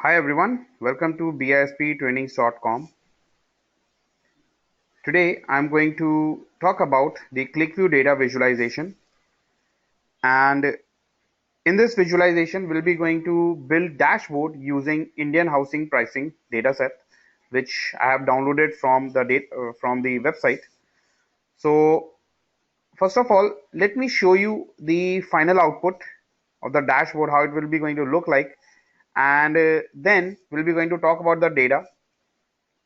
Hi everyone, welcome to bisptrainings.com. Today I'm going to talk about the Qlikview data visualization, and in this visualization we'll be going to build dashboard using Indian housing pricing dataset, which I have downloaded from the website. So first of all, let me show you the final output of the dashboard, how it will be going to look like, and then we'll be going to talk about the data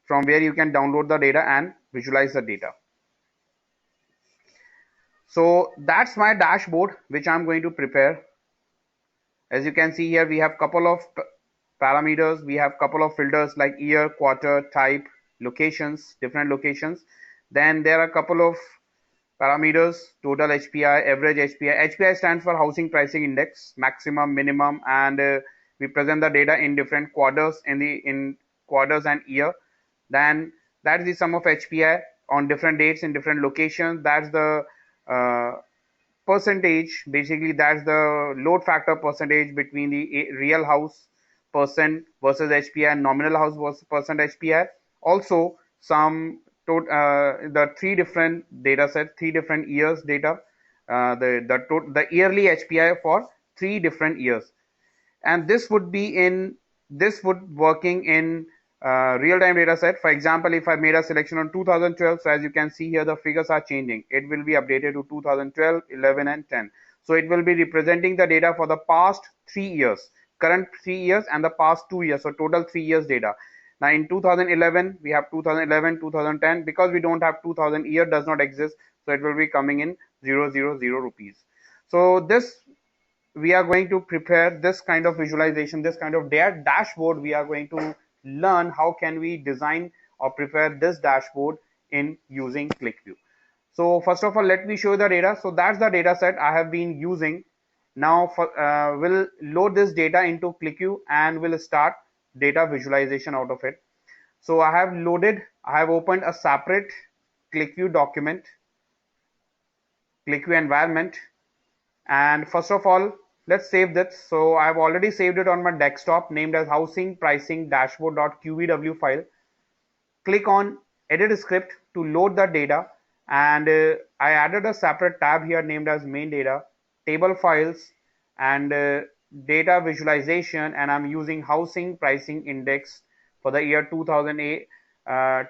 from where you can download the data and visualize the data. So that's my dashboard which I'm going to prepare. As you can see here, we have couple of parameters, we have couple of filters like year, quarter, type, locations, different locations. Then there are a couple of parameters: total HPI, average HPI. HPI stands for housing pricing index, maximum, minimum, and we present the data in different quarters, in quarters and year. Then that's the sum of HPI on different dates in different locations. That's the uh, percentage. Basically, that's the load factor percentage between the real house percent versus HPI and nominal house versus percent HPI. Also, some the three different data set, 3 different years data, the yearly HPI for 3 different years. And this would working in real-time data set. For example, if I made a selection on 2012, so as you can see here, the figures are changing. It will be updated to 2012, 11 and 10. So it will be representing the data for the past 3 years, current 3 years and the past 2 years, so total 3 years data. Now in 2011 we have 2011, 2010. Because we don't have 2000, year does not exist, so it will be coming in 000 rupees. So this, we are going to prepare this kind of visualization, this kind of dashboard. We are going to learn how can we design or prepare this dashboard in using Qlikview. So first of all, let me show you the data. So that's the data set I have been using. Now we'll load this data into Qlikview and we'll start data visualization out of it. So I have opened a separate Qlikview document, Qlikview environment. And first of all, let's save this. So I've already saved it on my desktop, named as housing pricing dashboard.qvw file. Click on edit script to load the data, and I added a separate tab here named as main data, table files, and data visualization, and I'm using housing pricing index for the year 2008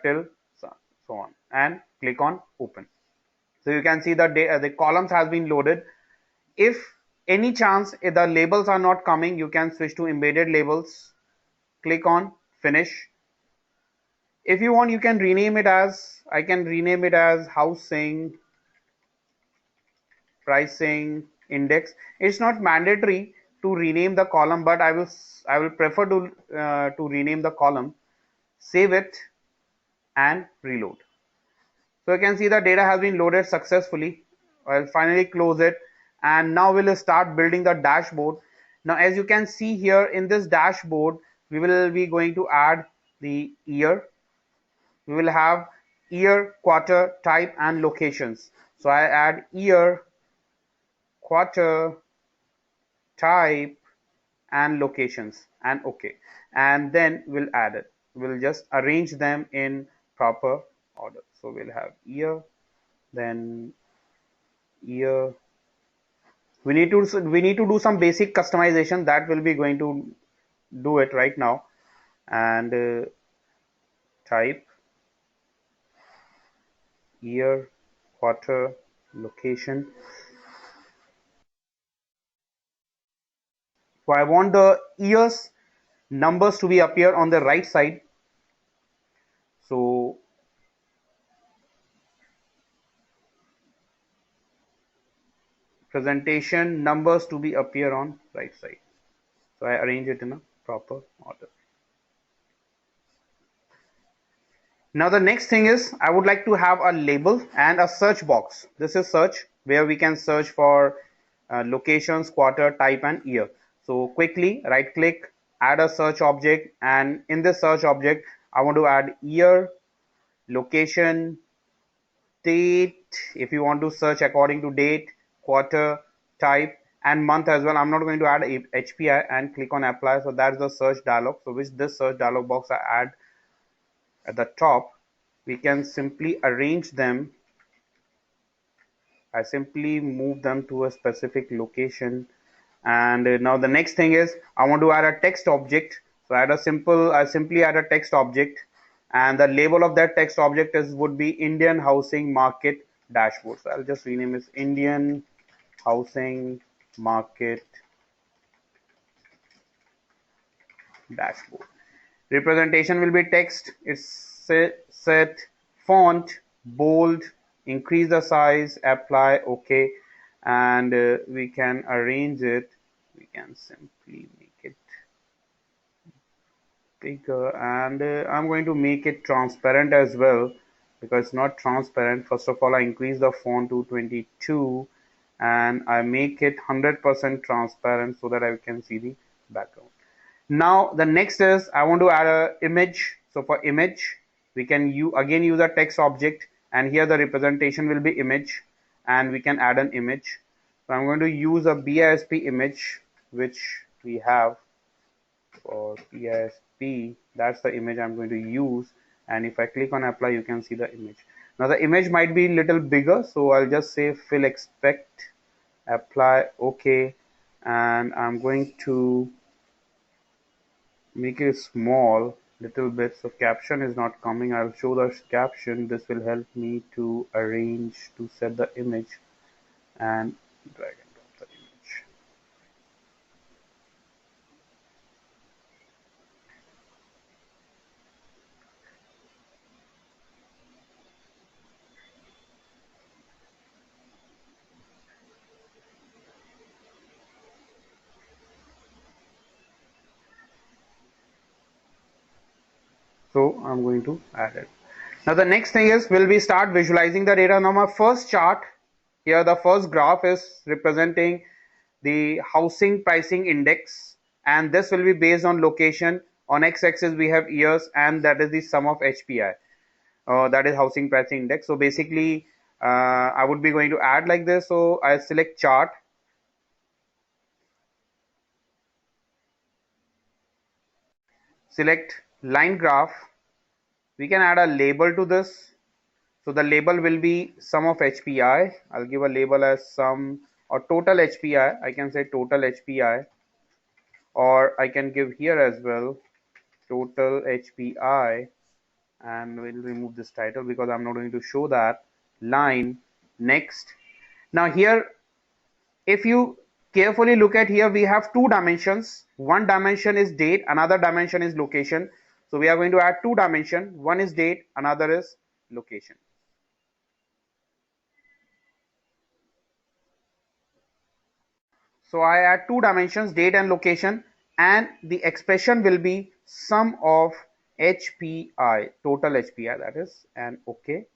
till so on, and click on open. So you can see that the columns has been loaded. If any chance if the labels are not coming, you can switch to embedded labels. Click on finish. If you want, you can rename it as, I can rename it as housing pricing index. It's not mandatory to rename the column, but I will prefer to rename the column. Save it and reload. So you can see the data has been loaded successfully. I'll finally close it, and now we'll start building the dashboard. Now as you can see here in this dashboard, we will be going to add the year. We will have year, quarter, type and locations. So I add year, quarter, type and locations, and OK, and then we'll add it. We'll just arrange them in proper order. So we'll have year, then year. We need to do some basic customization that will be going to do it right now. And type, year, quarter, location. So I want the years numbers to be appear on the right side. So presentation numbers to be appear on right side. So I arrange it in a proper order. Now the next thing is, I would like to have a label and a search box. This is search, where we can search for locations, quarter, type and year. So quickly right click, add a search object, and in this search object I want to add year, location, date if you want to search according to date, quarter, type, and month as well. I'm not going to add HPI and click on apply. So that's the search dialog. So which this search dialog box I add at the top. We can simply arrange them. I simply move them to a specific location. And now the next thing is I want to add a text object. So I simply add a text object, and the label of that text object is would be Indian Housing Market Dashboard. So I'll just rename it Indian Housing Market Dashboard. Representation will be text. It's set font bold, increase the size, apply, OK, and we can arrange it. We can simply make it bigger, and I'm going to make it transparent as well, because it's not transparent. First of all, I increase the font to 22 and I make it 100% transparent so that I can see the background. Now the next is I want to add a image. So for image, we can again use a text object, and here the representation will be image, and we can add an image. So I'm going to use a BISP image which we have for BISP. That's the image I'm going to use, and if I click on apply, you can see the image. Now the image might be a little bigger, so I'll just say fill expect, apply, OK, and I'm going to make it small little bit, so caption is not coming. I'll show the caption. This will help me to arrange to set the image and drag and drop the image. So I'm going to add it. Now the next thing is will we start visualizing the data. Now my first chart here, the first graph is representing the housing pricing index, and this will be based on location. On x-axis we have years, and that is the sum of HPI, that is housing pricing index. So basically I would be going to add like this. So I select chart, select line graph. We can add a label to this. So the label will be sum of HPI. I'll give a label as sum or total HPI. I can say total HPI, or I can give here as well total HPI, and we'll remove this title because I'm not going to show that. Line, next. Now here, if you carefully look at here, we have two dimensions. One dimension is date, another dimension is location. So we are going to add two dimensions. One is date, another is location. So I add two dimensions, date and location, and the expression will be sum of HPI, total HPI, that is, and OK.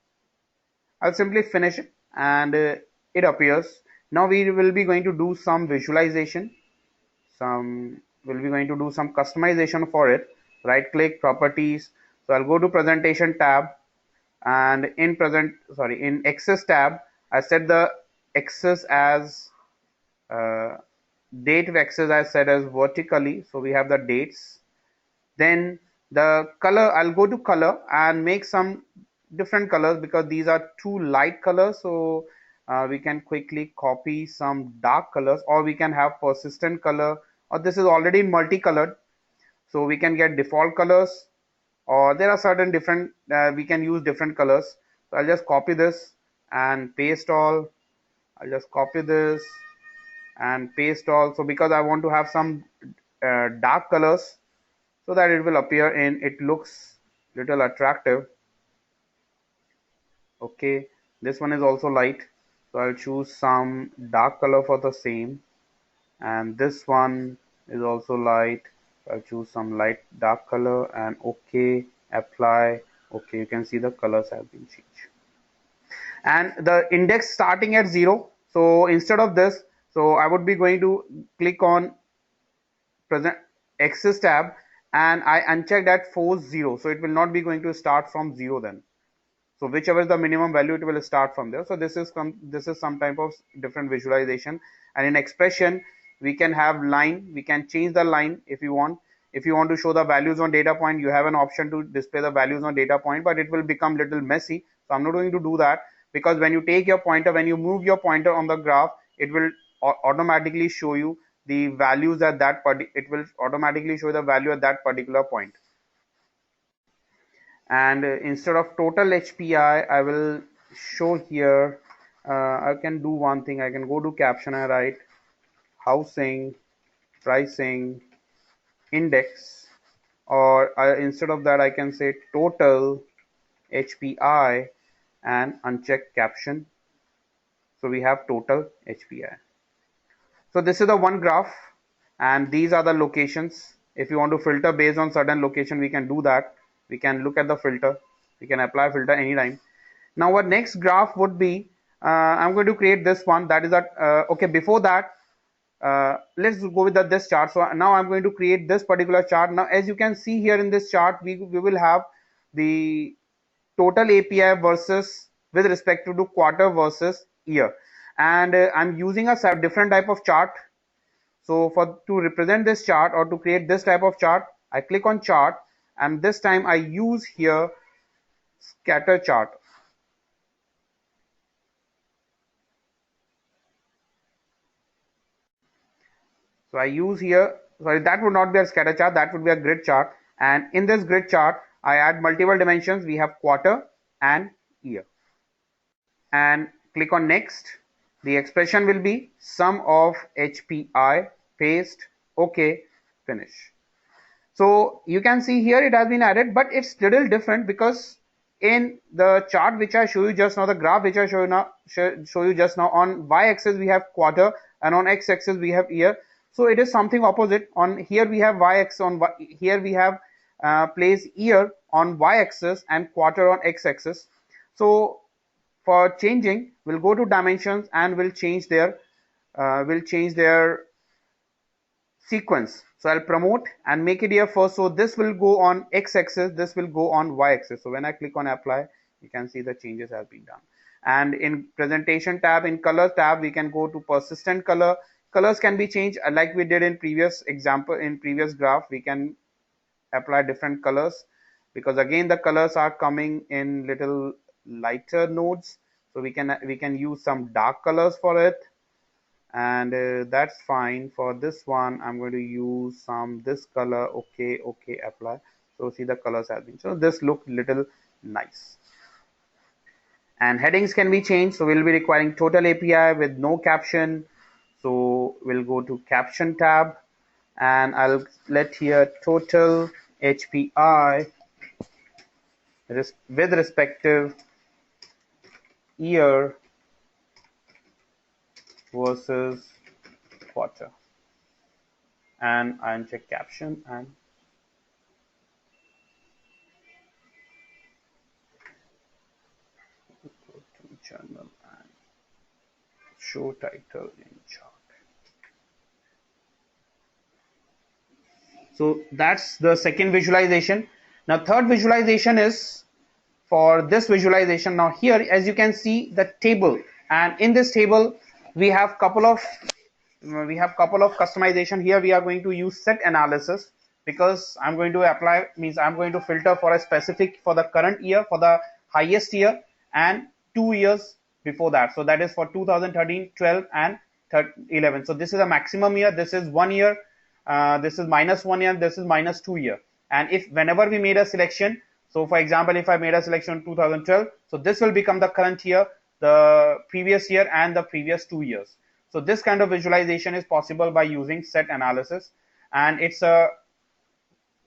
I'll simply finish it, and it appears. Now we will be going to do some visualization. We'll be going to do some customization for it. Right click, properties. So I'll go to presentation tab, and in axis tab, I set the axis as date axis I set as vertically, so we have the dates. Then the color, I'll go to color and make some different colors because these are too light colors. So we can quickly copy some dark colors, or we can have persistent color, or this is already multicolored, so we can get default colors, or there are certain different we can use different colors. So I'll just copy this and paste all. I'll just copy this and paste all. So because I want to have some dark colors so that it will appear in, it looks little attractive. Okay, this one is also light, so I'll choose some dark color for the same, and this one is also light. I'll choose some light dark color, and OK, apply. Okay, you can see the colors have been changed, and the index starting at 0. So instead of this, so I would be going to click on present axis tab, and I uncheck that force 0, so it will not be going to start from 0 then. So whichever is the minimum value, it will start from there. So this is some type of different visualization. And in expression, we can have line. We can change the line if you want. If you want to show the values on data point, you have an option to display the values on data point, but it will become little messy. So I'm not going to do that, because when you take your pointer, when you move your pointer on the graph, it will automatically show you the values at that it will automatically show the value at that particular point. And instead of total HPI, I will show here, I can do one thing. I can go to caption and write housing pricing index, or instead of that I can say total HPI and uncheck caption. So we have total HPI. So this is the one graph, and these are the locations. If you want to filter based on certain location, we can do that. We can look at the filter. We can apply filter anytime. Now our next graph would be, I'm going to create this one. That is that. Okay, before that, let's go with this chart. So now I'm going to create this particular chart. Now as you can see here in this chart, we will have the total API versus with respect to quarter versus year, and I'm using a different type of chart. So to represent this chart or to create this type of chart, I click on chart, and this time I use here scatter chart. So I use here, sorry, that would not be a scatter chart, that would be a grid chart. And in this grid chart, I add multiple dimensions. We have quarter and year. And click on next. The expression will be sum of HPI, paste, OK, finish. So you can see here it has been added, but it's little different, because in the chart which I show you just now, the graph which I show you just now, on y-axis we have quarter and on x-axis we have year. So it is something opposite. On here we have y-axis, here we have place year on y-axis and quarter on x-axis. So for changing, we'll go to dimensions and we'll change their sequence. So I'll promote and make it here first. So this will go on x-axis, this will go on y-axis. So when I click on apply, you can see the changes have been done. And in presentation tab, in color tab, we can go to persistent color. Colors can be changed like we did in previous example. In previous graph, we can apply different colors, because again the colors are coming in little lighter nodes. So we can use some dark colors for it, and that's fine. For this one, I'm going to use this color. Okay, apply. So see, the colors have been, so this look little nice. And headings can be changed. So we'll be requiring total API with no caption. So we'll go to caption tab, and I'll let here total HPI with respective year versus quarter, and I uncheck caption and go to journal and show title in chart. So that's the second visualization. Now third visualization is for this visualization. Now here, as you can see, the table, and in this table we have couple of customization. Here we are going to use set analysis, because I'm going to apply, means I'm going to filter for a specific, for the current year, for the highest year, and 2 years before that. So that is for 2013, 12 and 11. So this is a maximum year, this is 1 year, this is -1 year, this is -2 year. And if whenever we made a selection, so for example, if I made a selection in 2012, so this will become the current year, the previous year, and the previous 2 years. So this kind of visualization is possible by using set analysis, and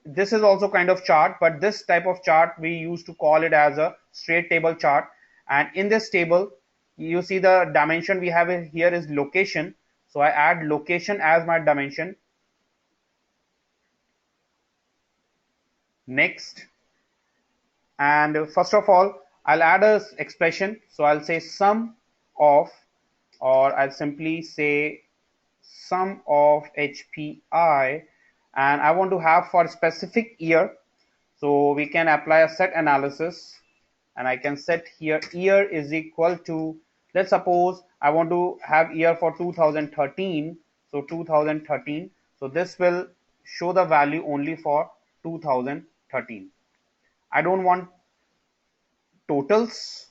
this is also kind of chart, but this type of chart we used to call it as a straight table chart. And in this table, you see the dimension we have here is location. So I add location as my dimension. Next, and first of all, I'll add a expression. So I'll say sum of, or I'll simply say sum of HPI, and I want to have for specific year. So we can apply a set analysis, and I can set here year is equal to, let's suppose I want to have year for 2013, so 2013, so this will show the value only for 2013. I don't want totals,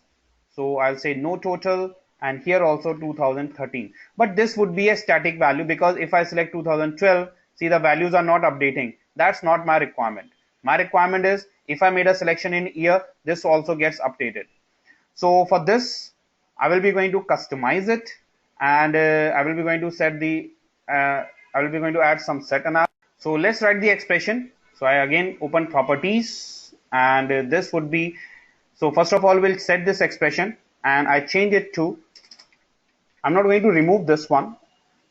so I'll say no total, and here also 2013, but this would be a static value, because if I select 2012, see the values are not updating. That's not my requirement. My requirement is if I made a selection in year, this also gets updated. So for this, I will be going to customize it, and I will be going to set the I will be going to add some set analysis. So let's write the expression. So I again open properties, and this would be, so first of all we'll set this expression, and I change it to, I'm not going to remove this one.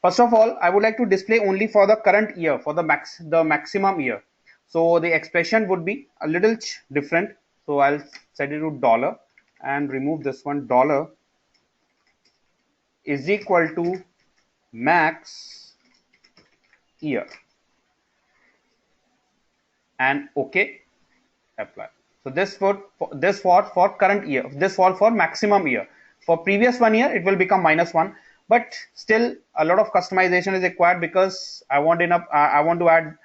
First of all, I would like to display only for the current year, for the maximum year. So the expression would be a little different. So I'll set it to dollar and remove this one. Dollar is equal to max year, and OK, apply. So this would, this for current year, this for maximum year. For previous 1 year, it will become -1, but still a lot of customization is required, because I want enough. I want to add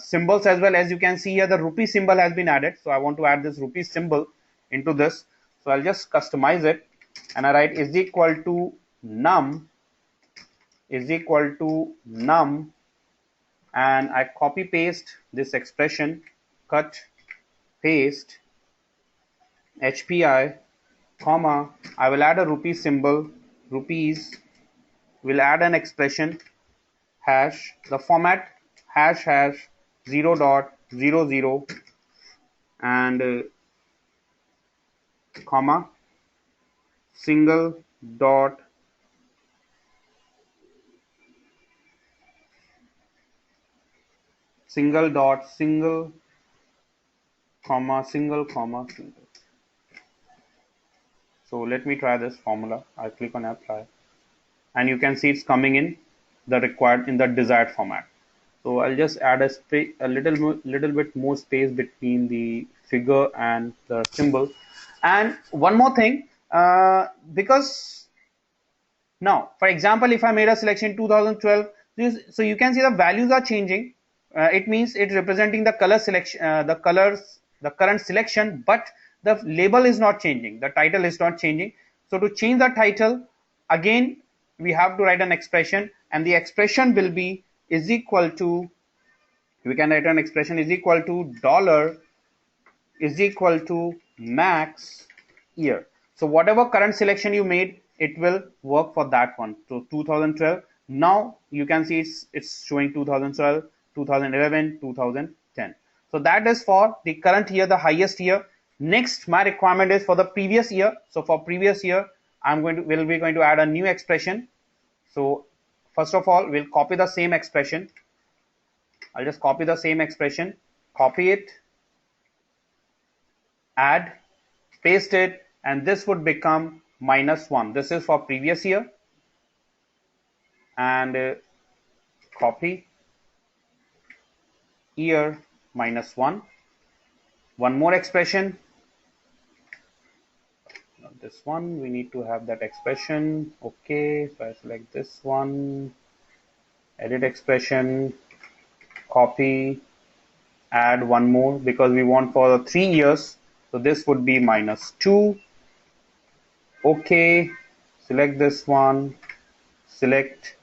symbols as well. As you can see here, the rupee symbol has been added, so I want to add this rupee symbol into this. So I'll just customize it, and I write is equal to num, and I copy paste this expression, cut, paste, HPI, comma, I will add a rupee symbol, rupees, will add an expression, hash, the format hash 0.00, and comma, single dot single comma single. So let me try this formula. I click on apply, and you can see it's coming in the required, in the desired format. So I'll just add a little bit more space between the figure and the symbol. And one more thing, because now, for example, if I made a selection in 2012, so you can see the values are changing. It means it's representing the color selection, the current selection, but the label is not changing. The title is not changing. So to change the title, again, we have to write an expression, and the expression will be is equal to, we can write an expression is equal to dollar is equal to max year. So whatever current selection you made, it will work for that one. So 2012, now you can see it's showing 2012, 2011, 2010. So that is for the current year, the highest year. Next, my requirement is for the previous year. So for previous year, we'll be going to add a new expression. So first of all, we'll copy the same expression. I'll just copy the same expression, copy it, add, paste it, and this would become -1. This is for previous year, and copy year -1. One more expression. Not this one, we need to have that expression. Okay, so I select this one, edit expression, copy, add one more, because we want for the 3 years. So this would be -2. Okay, select this one, select,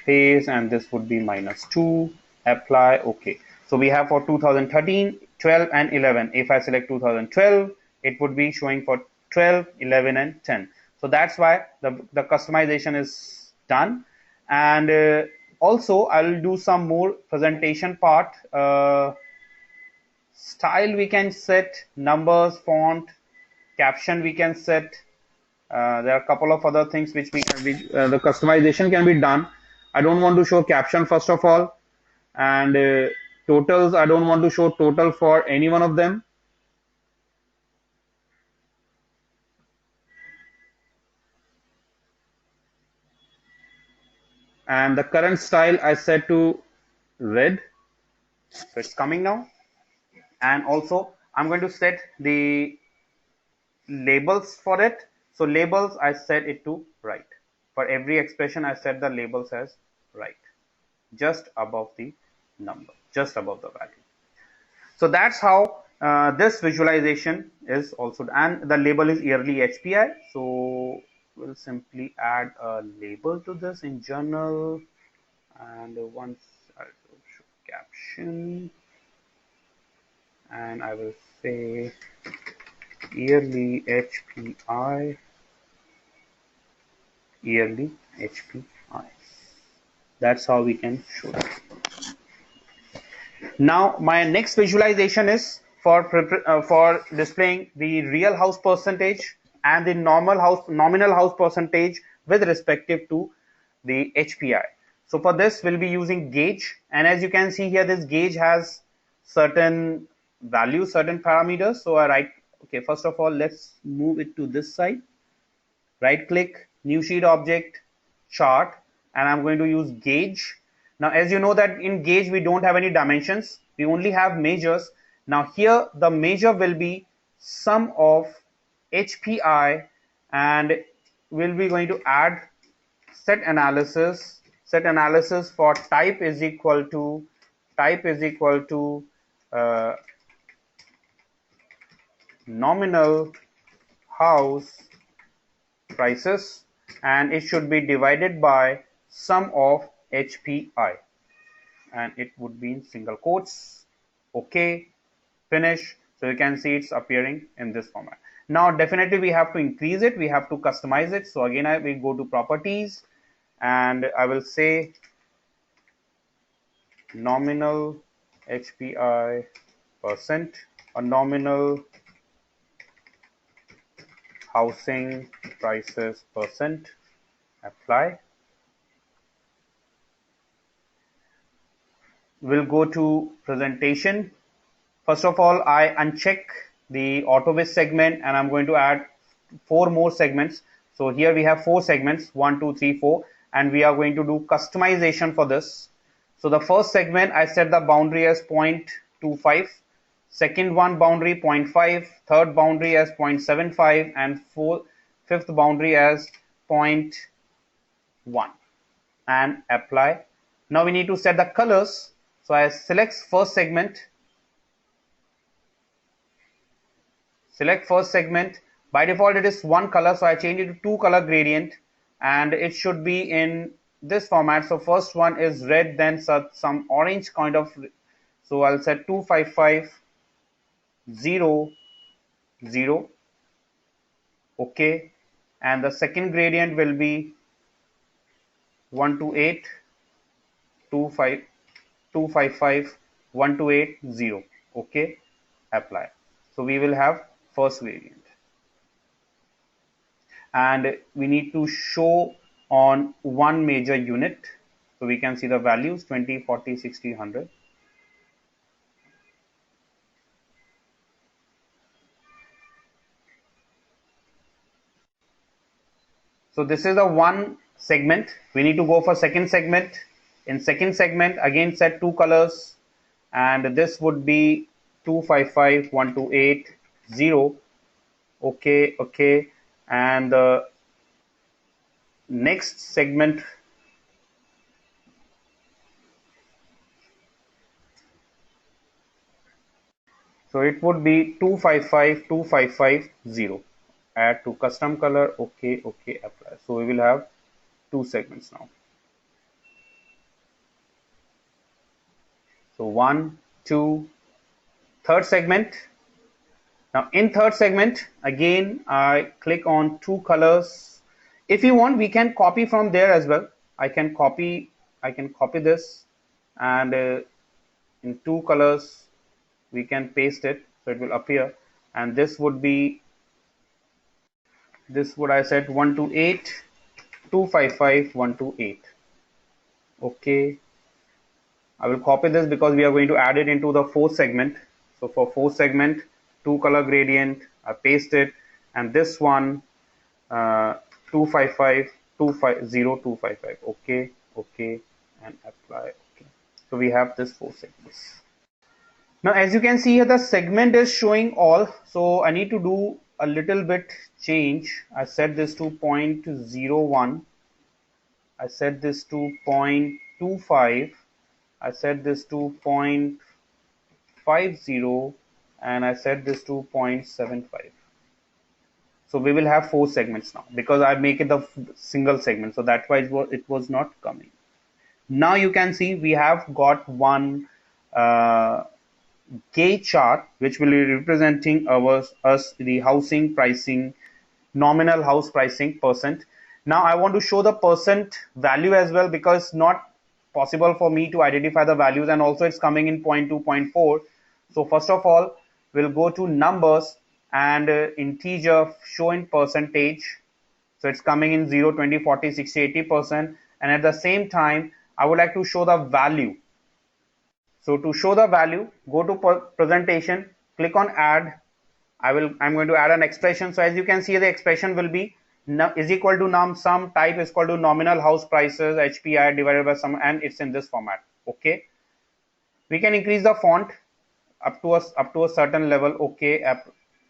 paste, and this would be -2, apply, okay. So we have for 2013, 12, and 11. If I select 2012, it would be showing for 12, 11, and 10. So that's why the customization is done. And also I'll do some more presentation part. Style we can set, numbers, font, caption we can set. There are a couple of other things which the customization can be done. I don't want to show caption first of all, and totals, I don't want to show total for any one of them. And the current style I set to red, so it's coming now. And also I'm going to set the labels for it. So labels, I set it to right. For every expression, I set the labels as right, just above the number, just above the value. So that's how this visualization is also, and the label is yearly HPI. So we'll simply add a label to this in journal, and once I will show caption, and I will say yearly HPI, yearly HPI. That's how we can show that. Now my next visualization is for displaying the real house percentage and the nominal house percentage with respective to the HPI. So for this we'll be using gauge, and as you can see here, this gauge has certain values, certain parameters. So I write, okay, first of all let's move it to this side. Right click, new sheet object, chart, and I'm going to use gauge. Now as you know that in gauge we don't have any dimensions, we only have measures. Now here the measure will be sum of HPI, and we'll be going to add set analysis. Set analysis for type is equal to uh, nominal house prices, and it should be divided by sum of HPI, and it would be in single quotes. Okay, finish. So you can see it's appearing in this format. Now definitely we have to increase it, we have to customize it. So again I will go to properties, and I will say nominal HPI percent, or nominal housing prices percent. Apply. We'll go to presentation. First of all, I uncheck the AutoWiz segment, and I'm going to add 4 more segments. So here we have 4 segments, 1, 2, 3, 4, and we are going to do customization for this. So the first segment, I set the boundary as 0.25, second one boundary 0.5, third boundary as 0.75, and fifth boundary as 0.1, and apply. Now we need to set the colors. So I select first segment. By default it is one color, so I change it to 2 color gradient, and it should be in this format. So first one is red, then some orange kind of. So I'll set 255 0 0. Okay, and the second gradient will be 128 255 128 0. Okay, apply. So we will have first gradient, and we need to show on one major unit. So we can see the values 20, 40, 60, 100. So this is the one segment. We need to go for second segment. In second segment, again set 2 colors, and this would be 255 128 0. Okay, and the next segment, so it would be 255 255 0. Add to custom color. Okay, apply. So we will have 2 segments now. So 1, 2, third segment. Now in third segment, again I click on 2 colors. If you want, we can copy from there as well. I can copy this, and in 2 colors we can paste it, so it will appear. And this would I set 128 255 128. Okay, I will copy this because we are going to add it into the fourth segment. So for fourth segment, 2 color gradient, I paste it, and this one 255 250 255. Okay, and apply. Okay, so we have this 4 segments. Now as you can see here, the segment is showing all. So I need to do a little bit change. I set this to 0.01. I set this to 0.25. I set this to 0.50, and I set this to 0.75. So we will have 4 segments now because I make it the single segment. So that's why it was not coming. Now you can see we have got one gauge chart which will be representing us the housing pricing, nominal house pricing percent. Now I want to show the percent value as well because not possible for me to identify the values, and also it's coming in 0.2, 0.4. So first of all, we'll go to numbers and integer show in percentage. So it's coming in 0, 20, 40, 60, 80%. And at the same time, I would like to show the value. So to show the value, go to presentation, click on add. I'm going to add an expression. So as you can see, the expression will be is equal to num sum type is equal to nominal house prices HPI divided by sum, and it's in this format. Okay. We can increase the font up to a certain level. Okay,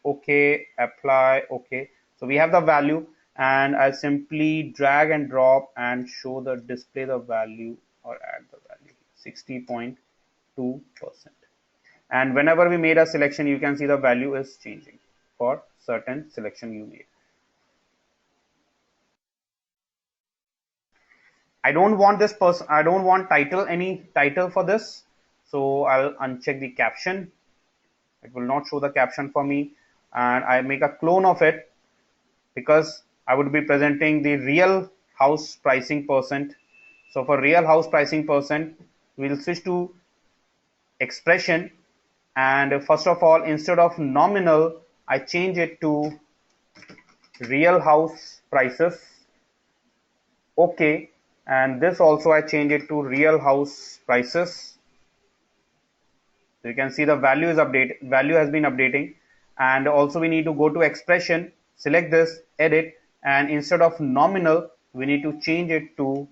okay, apply, okay. So we have the value, and I simply drag and drop and show the display the value or add the value 60.2%. And whenever we made a selection, you can see the value is changing for certain selection you made. I don't want this person, I don't want any title for this. So I'll uncheck the caption. It will not show the caption for me, and I make a clone of it because I would be presenting the real house pricing percent. So for real house pricing percent, we'll switch to expression, and first of all, instead of nominal, I change it to real house prices. Okay, and this also I change it to real house prices. So you can see the value has been updating, and also we need to go to expression, select this, edit, and instead of nominal, we need to change it to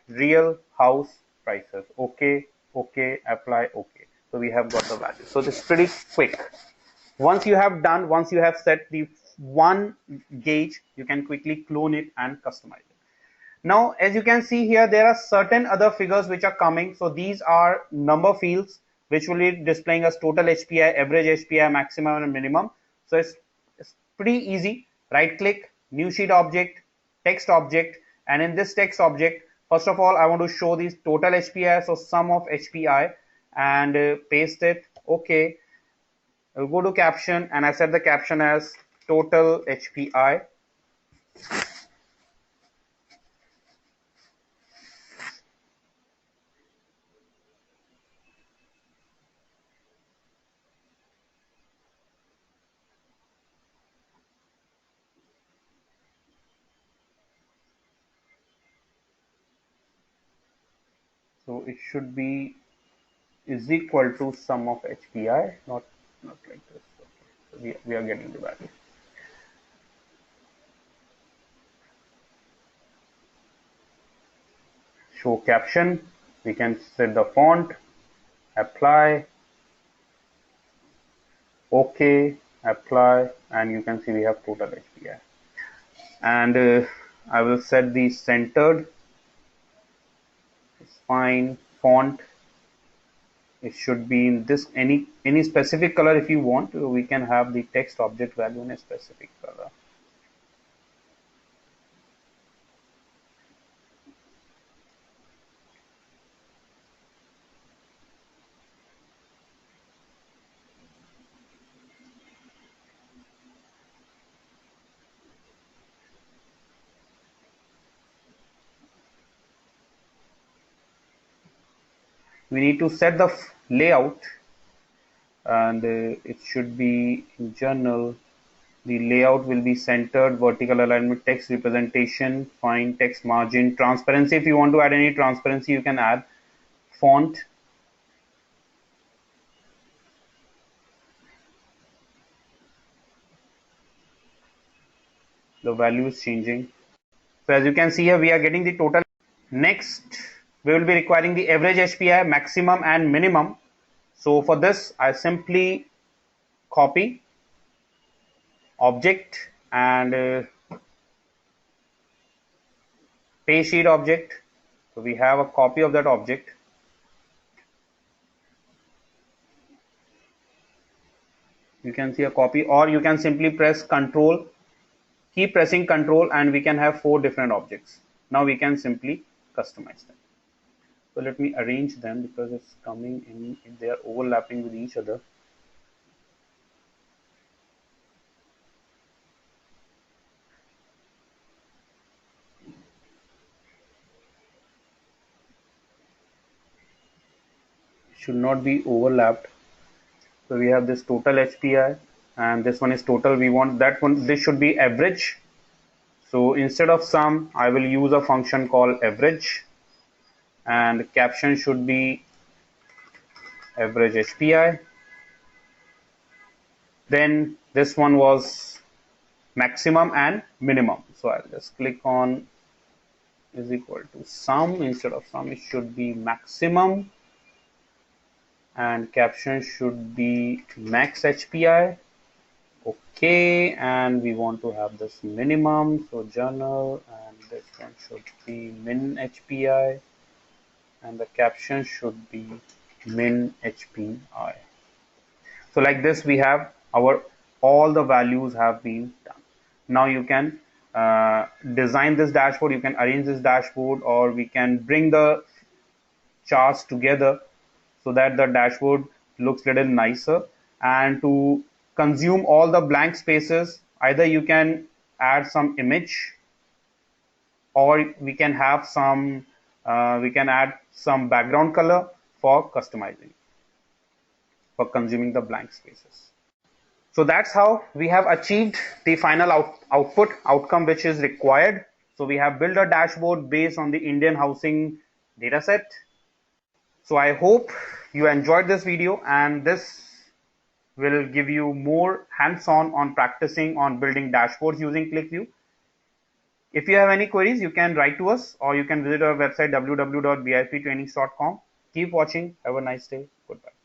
real house prices. Okay, okay, apply, okay. So we have got the value. So this is pretty quick. Once you have set the one gauge, you can quickly clone it and customize it. Now, as you can see here, there are certain other figures which are coming. So these are number fields which will be displaying us total HPI, average HPI, maximum and minimum. So it's pretty easy. Right click, new sheet object, text object, and in this text object, first of all, I want to show these total HPI, so sum of HPI, and paste it. Okay. I'll go to caption, and I set the caption as total HPI. So it should be is equal to sum of HPI, not like this. Okay. So we are getting the value. Show caption, we can set the font, apply, okay, apply, and you can see we have total HPI. And I will set the centered, it's fine, font, it should be in this any specific color. If you want, we can have the text object value in a specific color. We need to set the layout, and it should be in journal. The layout will be centered, vertical alignment, text representation, fine, text margin, transparency. If you want to add any transparency, you can add. Font, the value is changing. So as you can see here, we are getting the total. Next, we will be requiring the average HPI, maximum and minimum. So for this, I simply copy object and pay sheet object. So we have a copy of that object. You can see a copy, or you can simply press control, keep pressing control, and we can have 4 different objects. Now we can simply customize them. So let me arrange them because it's coming in, they are overlapping with each other. Should not be overlapped. So we have this total HPI and this one is total. We want that one, this should be average. So instead of sum, I will use a function called average, and caption should be average HPI. Then this one was maximum and minimum. So I'll just click on is equal to sum. Instead of sum, it should be maximum, and caption should be max HPI. Okay, and we want to have this minimum, so journal, and this one should be min HPI, and the caption should be min HPI. So like this, we have our all the values have been done. Now you can design this dashboard, you can arrange this dashboard, or we can bring the charts together so that the dashboard looks little nicer. And to consume all the blank spaces, either you can add some image, or we can have some we can add some background color for customizing, for consuming the blank spaces. So that's how we have achieved the final outcome which is required. So we have built a dashboard based on the Indian housing dataset. So I hope you enjoyed this video, and this will give you more hands-on on practicing on building dashboards using Qlikview. If you have any queries, you can write to us, or you can visit our website www.biptrainings.com. Keep watching. Have a nice day. Goodbye.